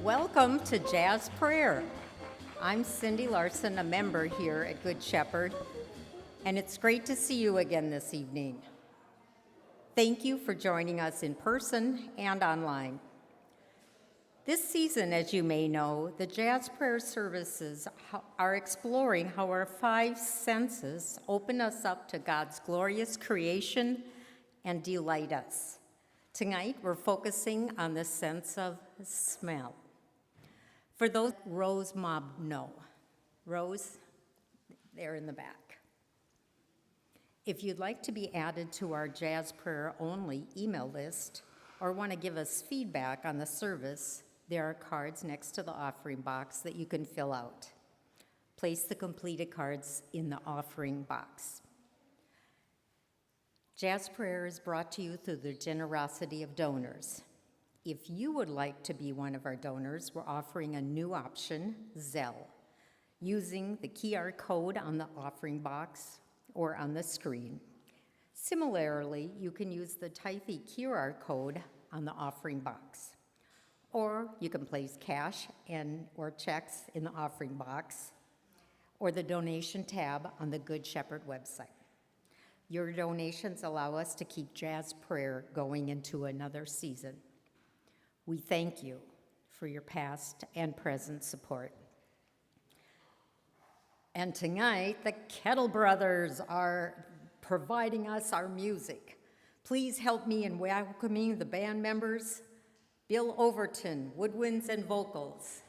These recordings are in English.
Welcome to Jazz Prayer. I'm Cindy Larson, a member here at Good Shepherd, and it's great to see you again this evening. Thank you for joining us in person and online. This season, as you may know, the Jazz Prayer services are exploring how our five senses open us up to God's glorious creation and delight us. Tonight, we're focusing on the sense of smell. For those Rose Mob know, Rose, there in the back. If you'd like to be added to our Jazz Prayer only email list or want to give us feedback on the service, there are cards next to the offering box that you can fill out. Place the completed cards in the offering box. Jazz Prayer is brought to you through the generosity of donors. If you would like to be one of our donors, we're offering a new option, Zelle, using the QR code on the offering box or on the screen. Similarly, you can use the Tithe QR code on the offering box. Or you can place cash or checks in the offering box or the donation tab on the Good Shepherd website. Your donations allow us to keep Jazz Prayer going into another season. We thank you for your past and present support. And tonight, the Kettle Brothers are providing us our music. Please help me in welcoming the band members. Bill Overton, woodwinds and vocals.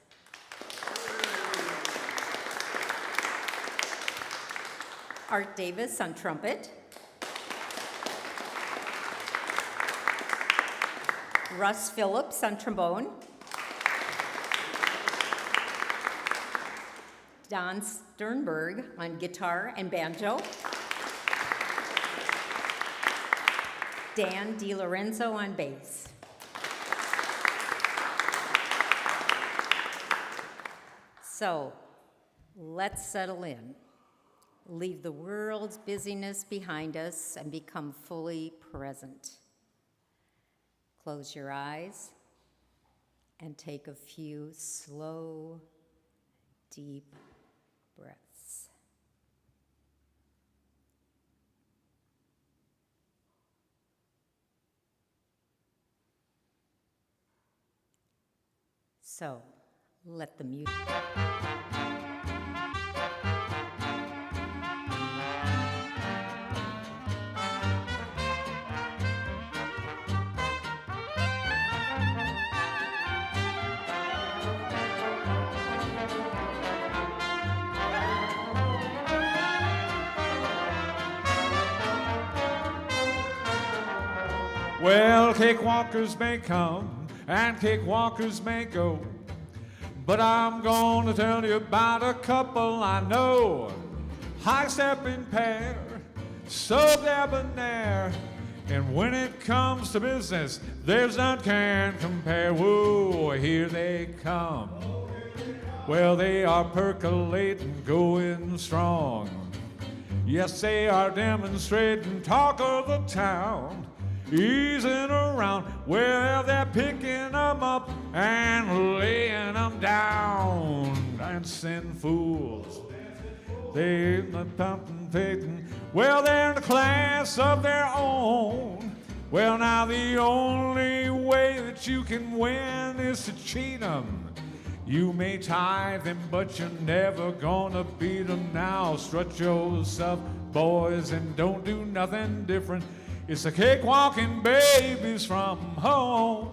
Art Davis on trumpet. Russ Phillips on trombone. Don Sternberg on guitar and banjo. Dan DiLorenzo on bass. So, let's settle in. Leave the world's busyness behind us and become fully present. Close your eyes and take a few slow, deep breaths. So, let the music. Well, cakewalkers may come and cakewalkers may go, but I'm gonna tell you about a couple I know. High-stepping pair, so debonair, and when it comes to business, there's none can compare. Whoa, here they come. Well, they are percolating, going strong. Yes, they are demonstrating talk of the town. Easing around, well, they're picking them up and laying them down. Dancing fools, they're the pumping, well, they're in a class of their own. Well, now the only way that you can win is to cheat them. You may tie them, but you're never gonna beat them. Now strut yourself, boys, and don't do nothing different. It's the cakewalking babies from home.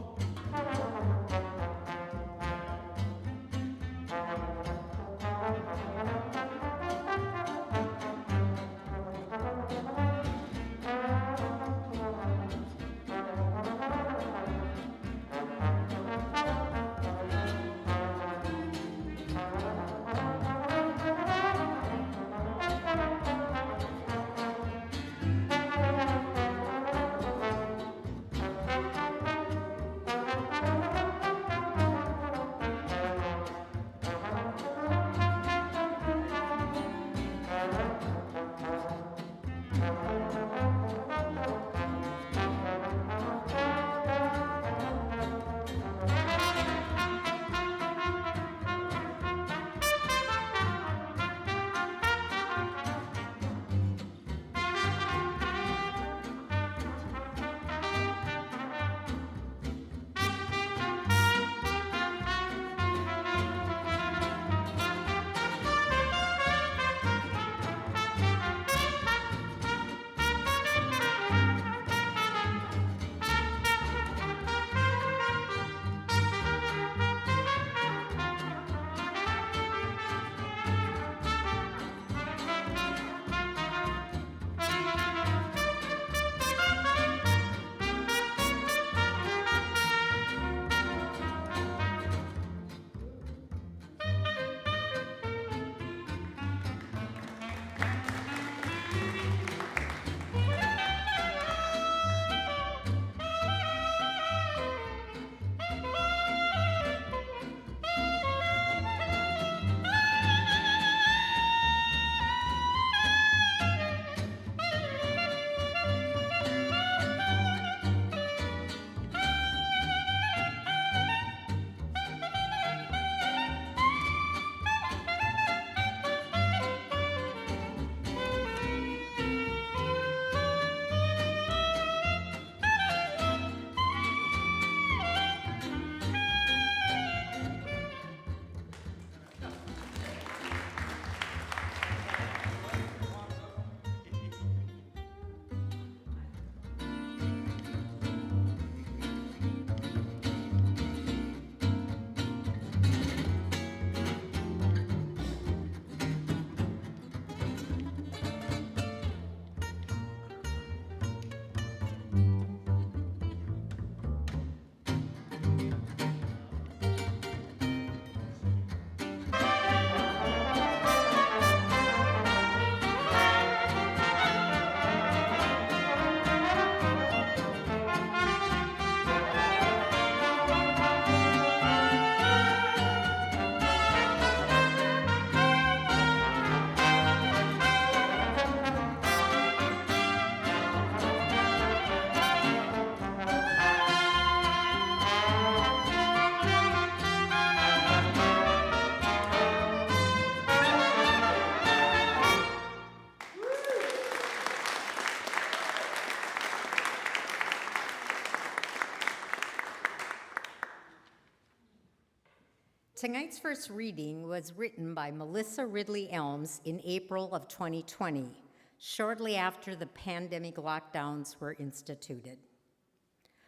Tonight's first reading was written by Melissa Ridley Elms in April of 2020, shortly after the pandemic lockdowns were instituted.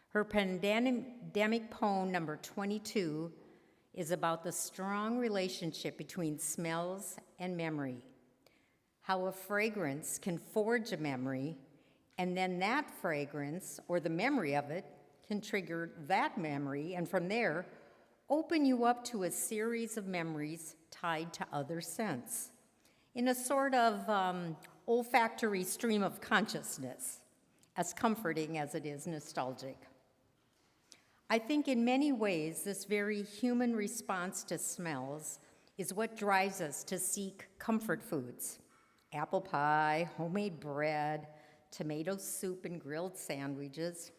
Her pandemic poem, number 22, is about the strong relationship between smells and memory, how a fragrance can forge a memory, and then that fragrance, or the memory of it, can trigger that memory, and from there, open you up to a series of memories tied to other scents, in a sort of olfactory stream of consciousness, as comforting as it is nostalgic. I think in many ways, this very human response to smells is what drives us to seek comfort foods. Apple pie, homemade bread, tomato soup, and grilled sandwiches.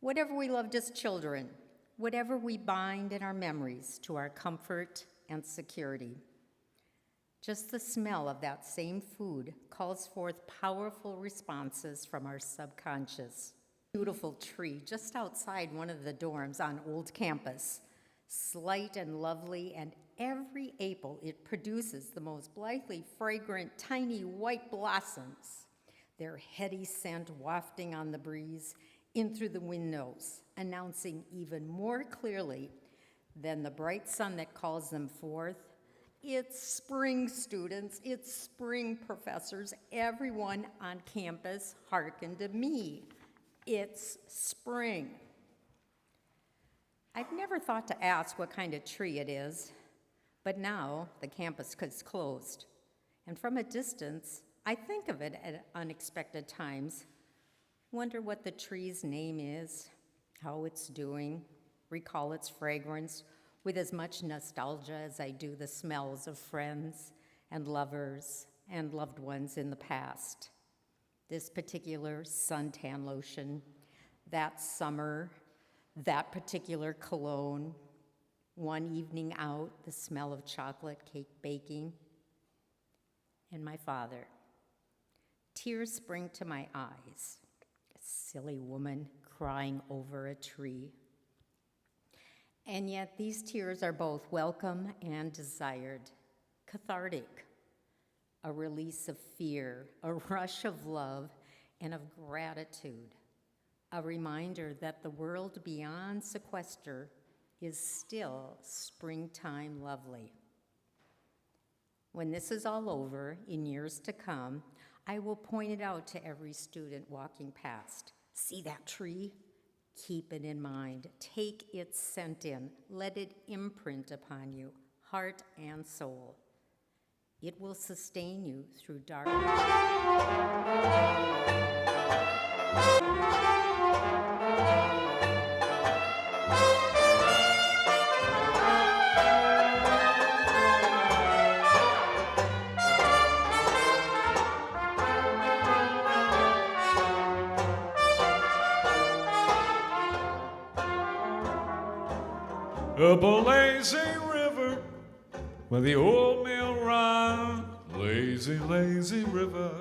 Whatever we loved as children, whatever we bind in our memories to our comfort and security. Just the smell of that same food calls forth powerful responses from our subconscious. Beautiful tree just outside one of the dorms on Old Campus, slight and lovely, and every April it produces the most blithely fragrant tiny white blossoms, their heady scent wafting on the breeze in through the windows, announcing even more clearly than the bright sun that calls them forth, it's spring, students, it's spring, professors, everyone on campus, hearken to me. It's spring. I've never thought to ask what kind of tree it is, but now the campus is closed. And from a distance, I think of it at unexpected times, wonder what the tree's name is, how it's doing, recall its fragrance with as much nostalgia as I do the smells of friends and lovers and loved ones in the past. This particular suntan lotion, that summer, that particular cologne, one evening out, the smell of chocolate cake baking, and my father. Tears spring to my eyes, a silly woman crying over a tree. And yet these tears are both welcome and desired, cathartic, a release of fear, a rush of love, and of gratitude, a reminder that the world beyond sequester is still springtime lovely. When this is all over, in years to come, I will point it out to every student walking past. See that tree? Keep it in mind. Take its scent in. Let it imprint upon you, heart and soul. It will sustain you through darkness. Up a lazy river where the old mill runs, lazy, lazy river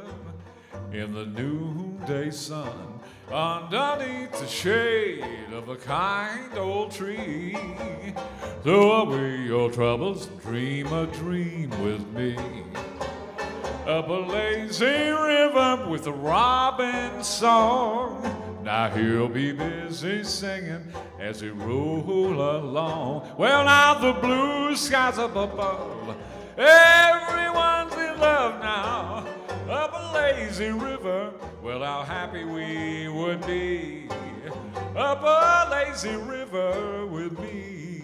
in the noonday sun, underneath the shade of a kind old tree. Throw away your troubles, dream a dream with me. Up a lazy river with a robin's song. Now he'll be busy singing as he roll along. Well, now the blue skies up above, everyone's in love now. Up a lazy river, well, how happy we would be. Up a lazy river with me.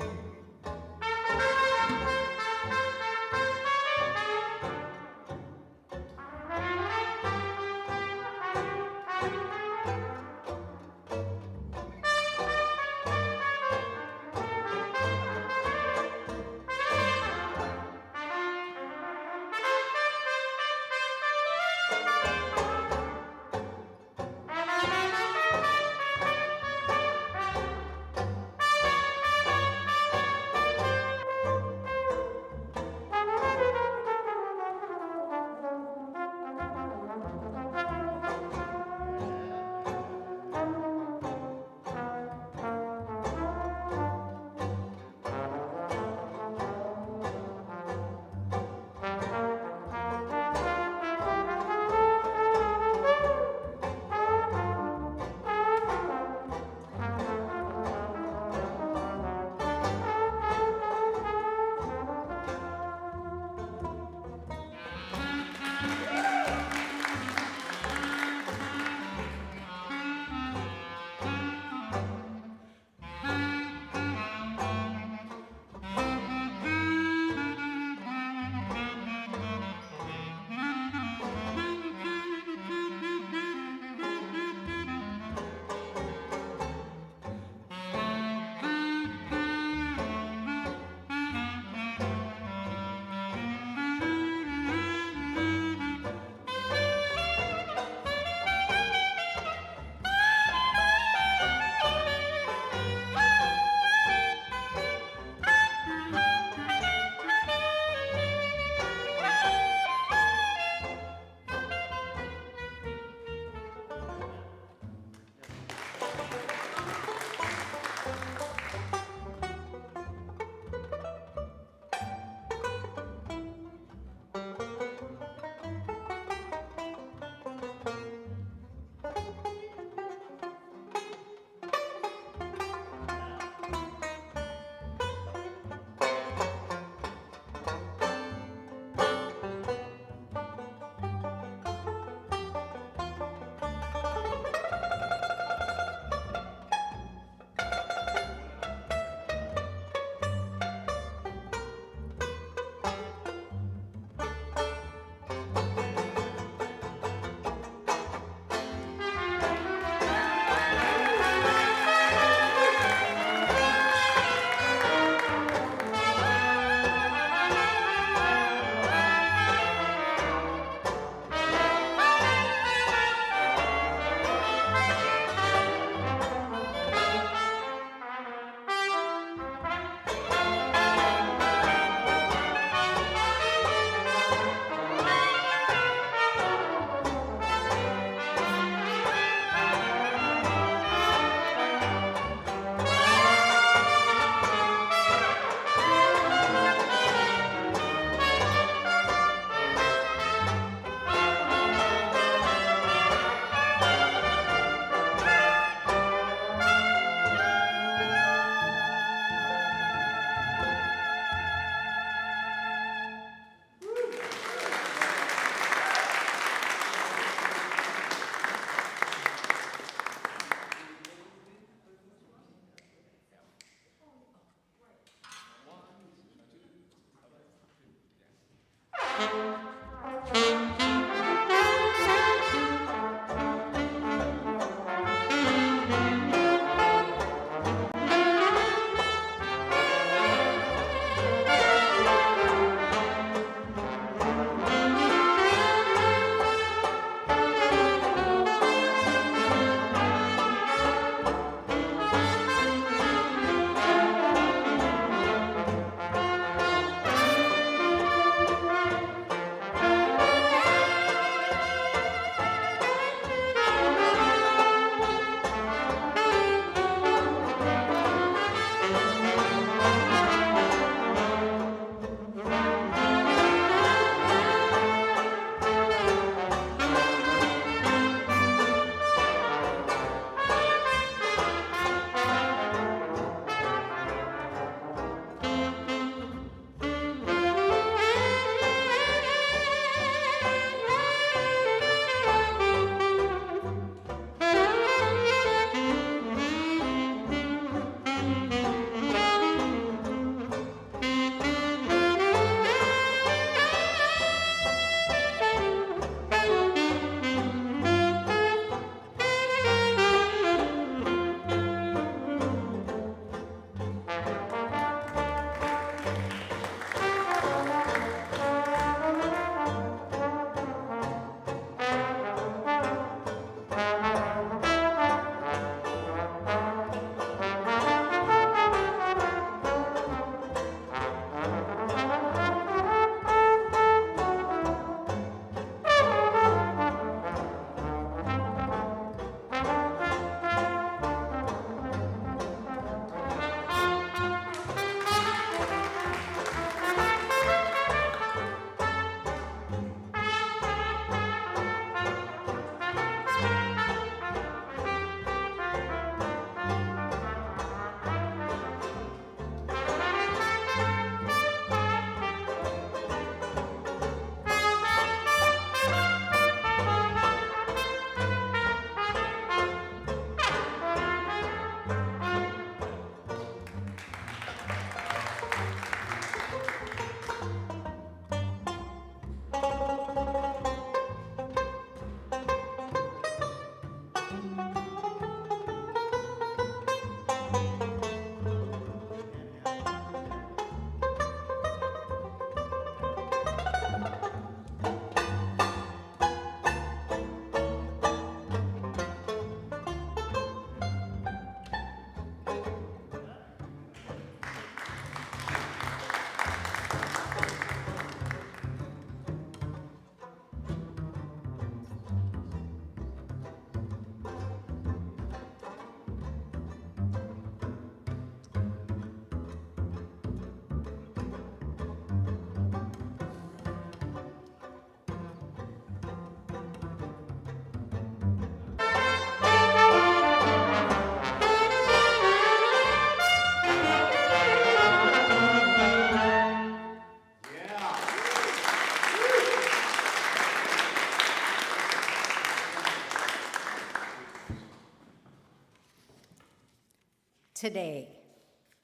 Today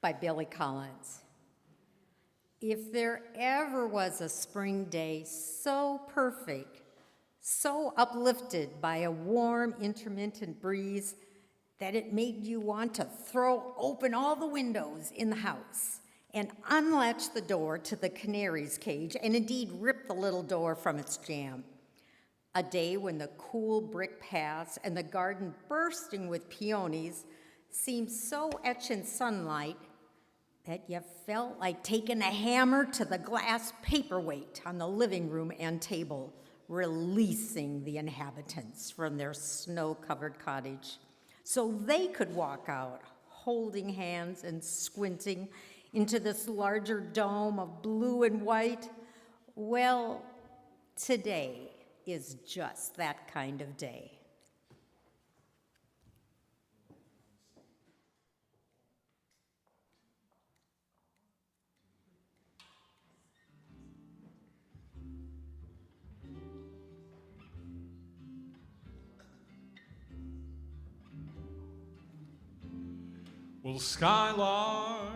by Billy Collins. If there ever was a spring day so perfect, so uplifted by a warm, intermittent breeze that it made you want to throw open all the windows in the house and unlatch the door to the canary's cage and indeed rip the little door from its jamb. A day when the cool brick paths and the garden bursting with peonies seemed so etched in sunlight that you felt like taking a hammer to the glass paperweight on the living room end table, releasing the inhabitants from their snow-covered cottage so they could walk out holding hands and squinting into this larger dome of blue and white. Well, today is just that kind of day. Well, Skylark,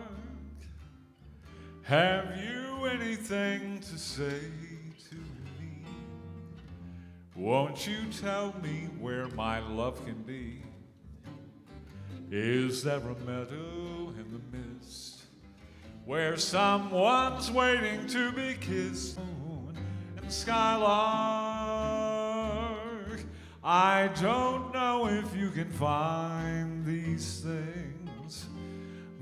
have you anything to say to me? Won't you tell me where my love can be? Is there a meadow in the mist where someone's waiting to be kissed? And Skylark, I don't know if you can find these things,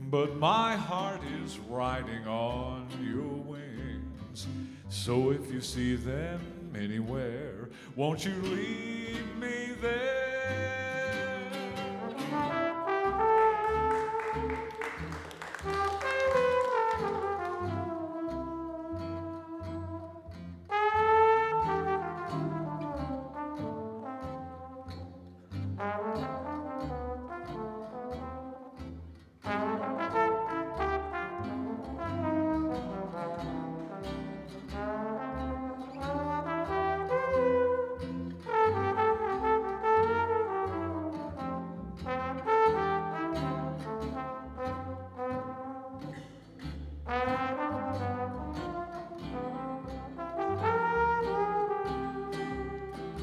but my heart is riding on your wings. So if you see them anywhere, won't you leave me there?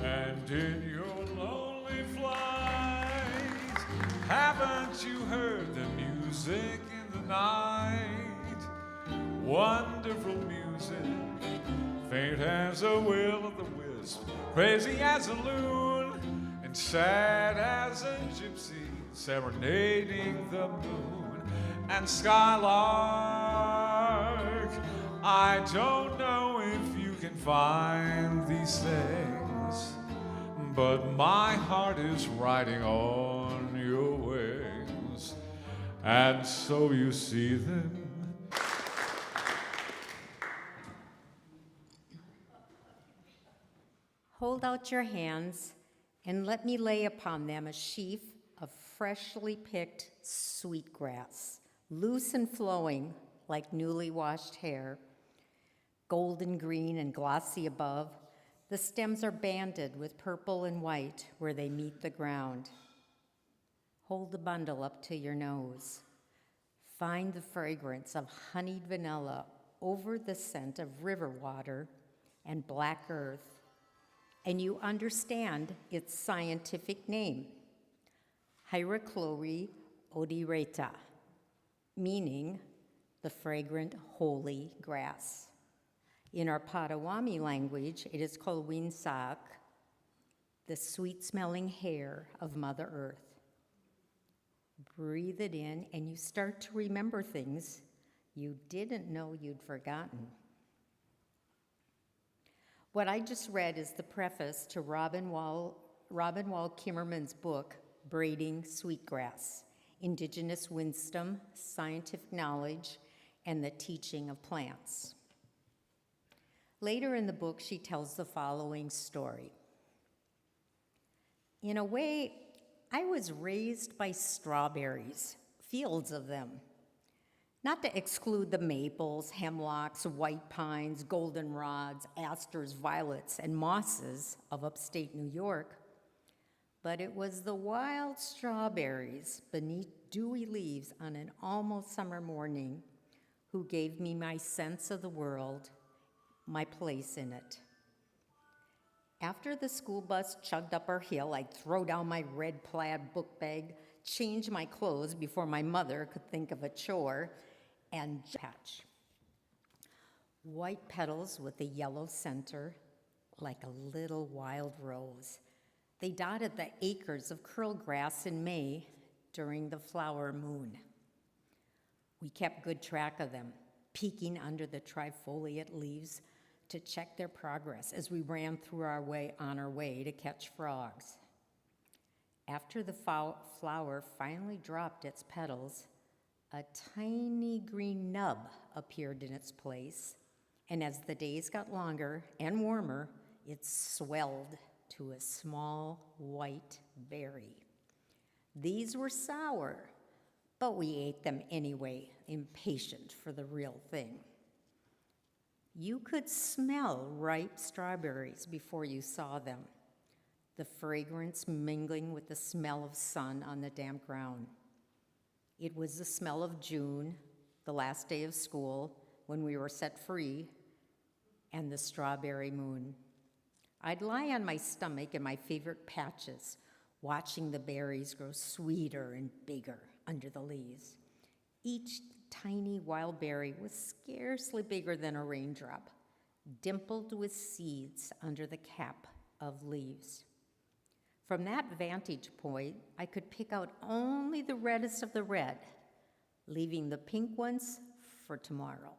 And in your lonely flight, haven't you heard the music in the night? Wonderful music, faint as a will-o'-the-wisp, crazy as a loon, and sad as a gypsy serenading the moon. And Skylark, I don't know if you can find these things, but my heart is riding on your wings, and so you see them. Hold out your hands and let me lay upon them a sheaf of freshly picked sweetgrass, loose and flowing like newly washed hair. Golden green and glossy above, the stems are banded with purple and white where they meet the ground. Hold the bundle up to your nose. Find the fragrance of honeyed vanilla over the scent of river water and black earth, and you understand its scientific name, Hyrachlori odyrata, meaning the fragrant holy grass. In our Potawatomi language, it is called winsak, the sweet-smelling hair of Mother Earth. Breathe it in, and you start to remember things you didn't know you'd forgotten. What I just read is the preface to Robin Wall Kimmerman's book, Braiding Sweetgrass, Indigenous Wisdom, Scientific Knowledge, and the Teaching of Plants. Later in the book, she tells the following story. In a way, I was raised by strawberries, fields of them. Not to exclude the maples, hemlocks, white pines, goldenrods, asters, violets, and mosses of upstate New York, But it was the wild strawberries beneath dewy leaves on an almost summer morning who gave me my sense of the world, my place in it. After the school bus chugged up our hill, I'd throw down my red plaid book bag, change my clothes before my mother could think of a chore, and patch. White petals with a yellow center, like a little wild rose. They dotted the acres of curl grass in May during the flower moon. We kept good track of them, peeking under the trifoliate leaves to check their progress as we ran through on our way to catch frogs. After the flower finally dropped its petals, a tiny green nub appeared in its place, and as the days got longer and warmer, it swelled to a small white berry. These were sour, but we ate them anyway, impatient for the real thing. You could smell ripe strawberries before you saw them, the fragrance mingling with the smell of sun on the damp ground. It was the smell of June, the last day of school, when we were set free, and the strawberry moon. I'd lie on my stomach in my favorite patches, watching the berries grow sweeter and bigger under the leaves. Each tiny wild berry was scarcely bigger than a raindrop, dimpled with seeds under the cap of leaves. From that vantage point, I could pick out only the reddest of the red, leaving the pink ones for tomorrow.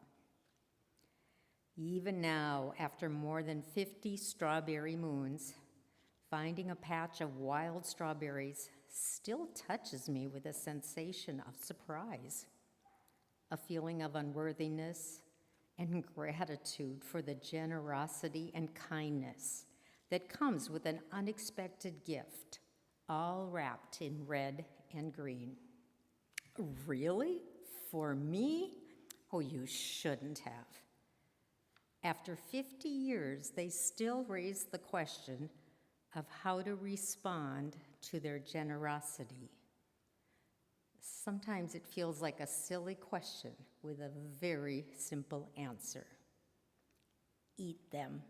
Even now, after more than 50 strawberry moons, finding a patch of wild strawberries still touches me with a sensation of surprise, a feeling of unworthiness and gratitude for the generosity and kindness that comes with an unexpected gift, all wrapped in red and green. Really? For me? Oh, you shouldn't have. After 50 years, they still raise the question of how to respond to their generosity. Sometimes it feels like a silly question with a very simple answer. Eat them.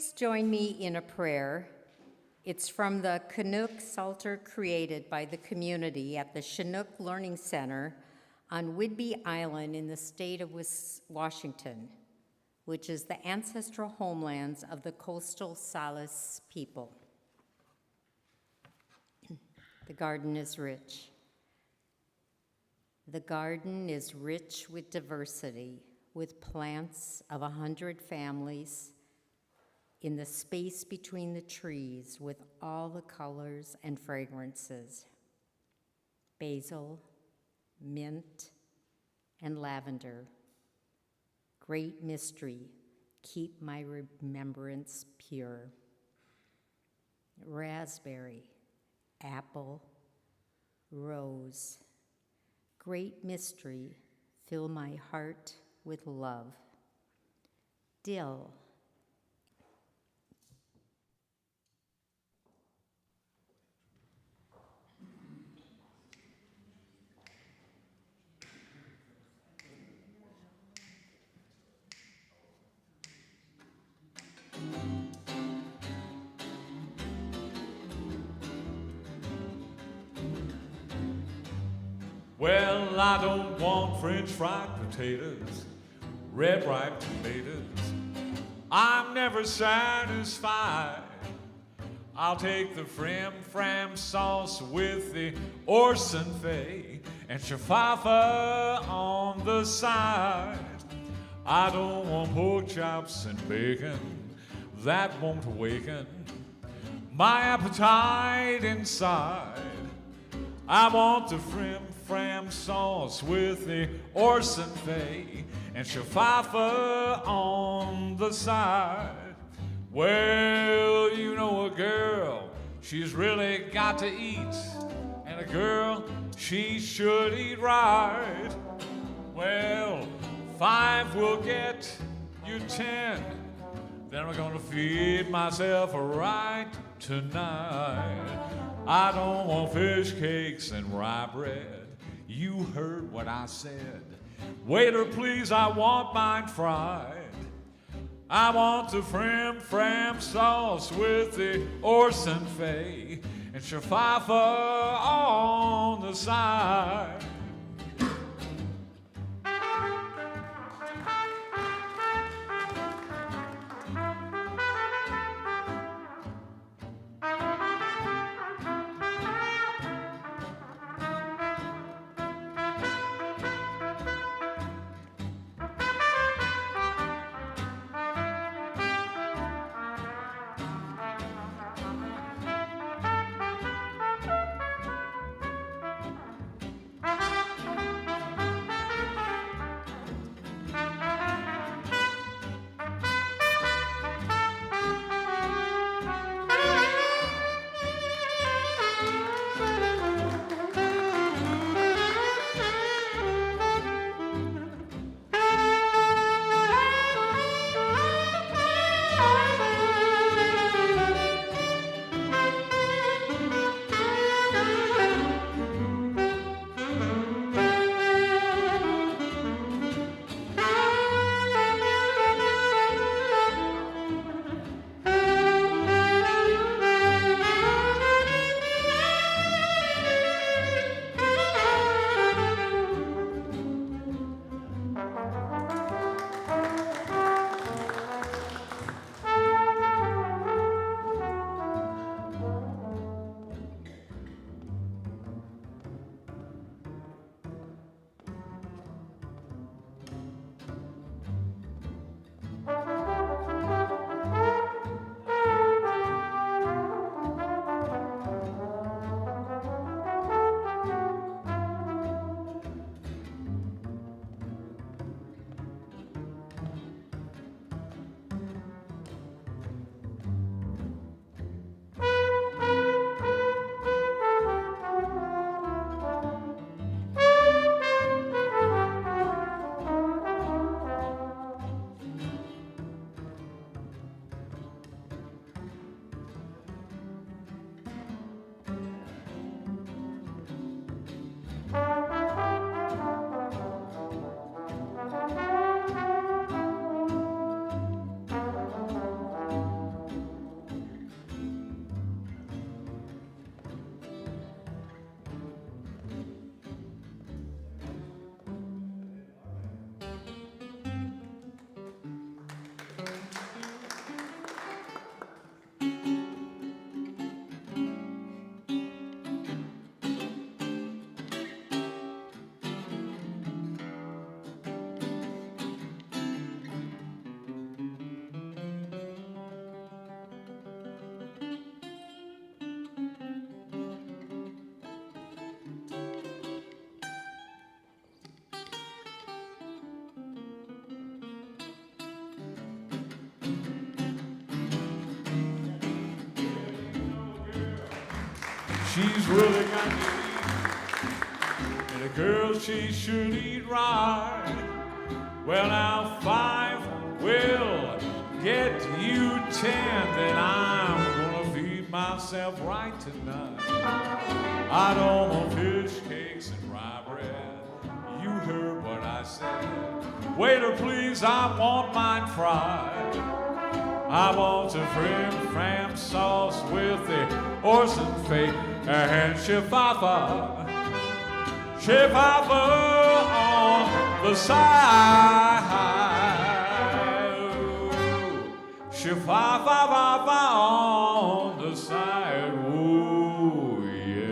Please join me in a prayer. It's from the Canuck Psalter created by the community at the Chinook Learning Center on Whidbey Island in the state of Washington, which is the ancestral homelands of the coastal Salis people. The garden is rich. The garden is rich with diversity, with plants of 100 families in the space between the trees with all the colors and fragrances. Basil, mint, and lavender. Great mystery, keep my remembrance pure. Raspberry, apple, rose. Great mystery, fill my heart with love. Dill. Well, I don't want French fried potatoes, red ripe tomatoes. I'm never satisfied. I'll take the fram sauce with the Orson Fay and Shaffafa on the side. I don't want pork chops and bacon, that won't awaken my appetite inside. I want the fram sauce with the Orson Fay and Shaffafa on the side. Well, you know a girl, she's really got to eat, and a girl, she should eat right. Well, 5 will get you 10, then I'm gonna feed myself right tonight. I don't want fish cakes and rye bread. You heard what I said. Waiter, please, I want mine fried. I want the fram sauce with the Orson Fay and Shaffafa on the side. she's really got to eat. And a girl, she should eat right. Well, now 5 will get you 10, then I'm gonna feed myself right tonight. I don't want fish cakes and rye bread. You heard what I said. Waiter, please, I want mine fried. I want a frim sauce with the Orson fake and Chifafa on the side. Chifafa on the side. Ooh, yeah.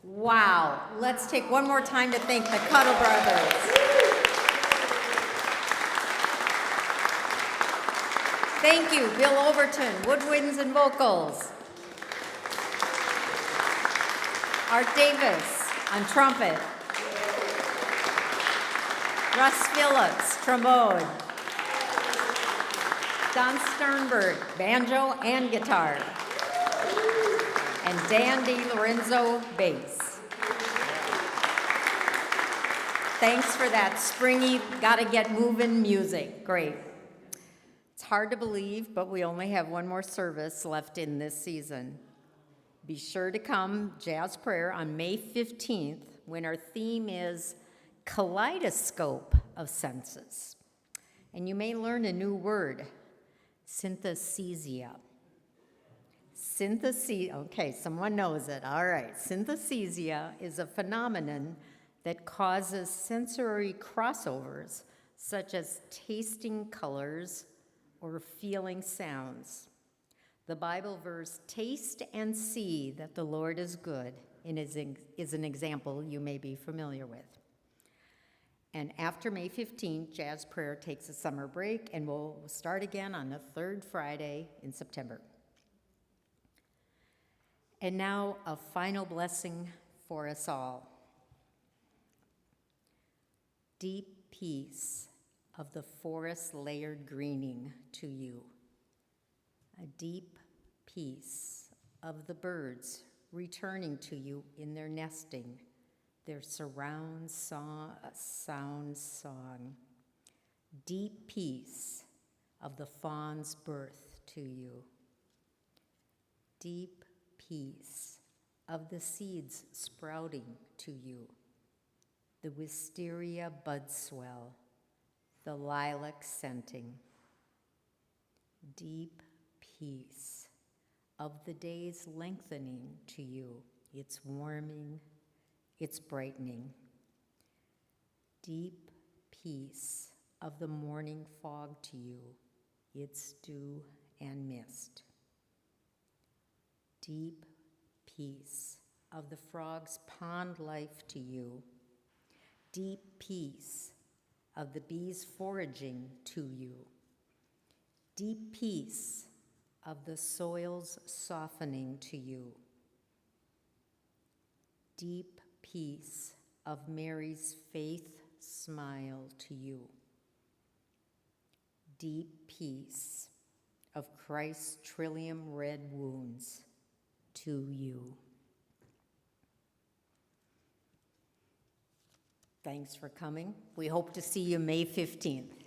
Wow, let's take one more time to thank the Kettle Brothers. Thank you, Bill Overton, woodwinds and vocals. Art Davis on trumpet. Russ Phillips, trombone. Don Sternberg, banjo and guitar. And Dan DiLorenzo, bass. Thanks for that springy, gotta get moving music. Great. It's hard to believe, but we only have one more service left in this season. Be sure to come Jazz Prayer on May 15th when our theme is kaleidoscope of senses. And you may learn a new word, synesthesia. Okay, someone knows it. All right. Synesthesia is a phenomenon that causes sensory crossovers, such as tasting colors or feeling sounds. The Bible verse, "Taste and see that the Lord is good," is an example you may be familiar with. And after May 15th, Jazz Prayer takes a summer break, and we'll start again on the third Friday in September. And now, a final blessing for us all. Deep peace of the forest layered greening to you. A deep peace of the birds returning to you in their nesting, their surround sound song. Deep peace of the fawn's birth to you. Deep peace of the seeds sprouting to you. The wisteria bud swell, the lilac scenting. Deep peace of the days lengthening to you, its warming, its brightening. Deep peace of the morning fog to you, its dew and mist. Deep peace of the frog's pond life to you. Deep peace of the bees foraging to you. Deep peace of the soil's softening to you. Deep peace of Mary's faith smile to you. Deep peace of Christ's trillium red wounds to you. Thanks for coming. We hope to see you May 15th.